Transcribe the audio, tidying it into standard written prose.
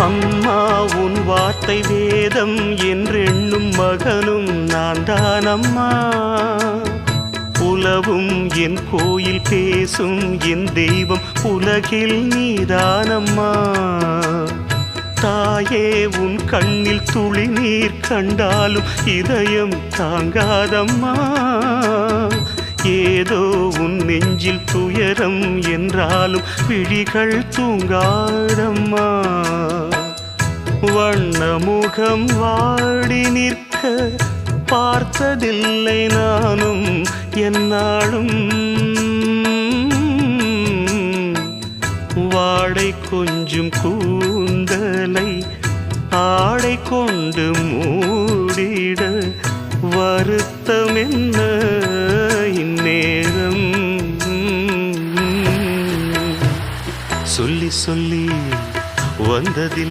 அம்மா உன் வார்த்தை வேதம் என்றெண்ணும் மகனும் நான் தானம்மா. உலவும் என் கோயில் பேசும் என் தெய்வம் உலகில் நீதானம்மா. தாயே உன் கண்ணில் துளி நீர் கண்டாலும் இதயம் தாங்காதம்மா. ஏதோ உன் நெஞ்சில் துயரம் என்றாலும் விழிகள் தூங்காதம்மா. வண்ணமுகம் வாடி நிற்க பார்த்ததில்லை நானும் என்னாலும். வாடை கொஞ்சம் கூந்தலை ஆடை கொண்டு மூடிட வருத்தம் என்ன இந்நேரம். சொல்லி சொல்லி வந்ததில்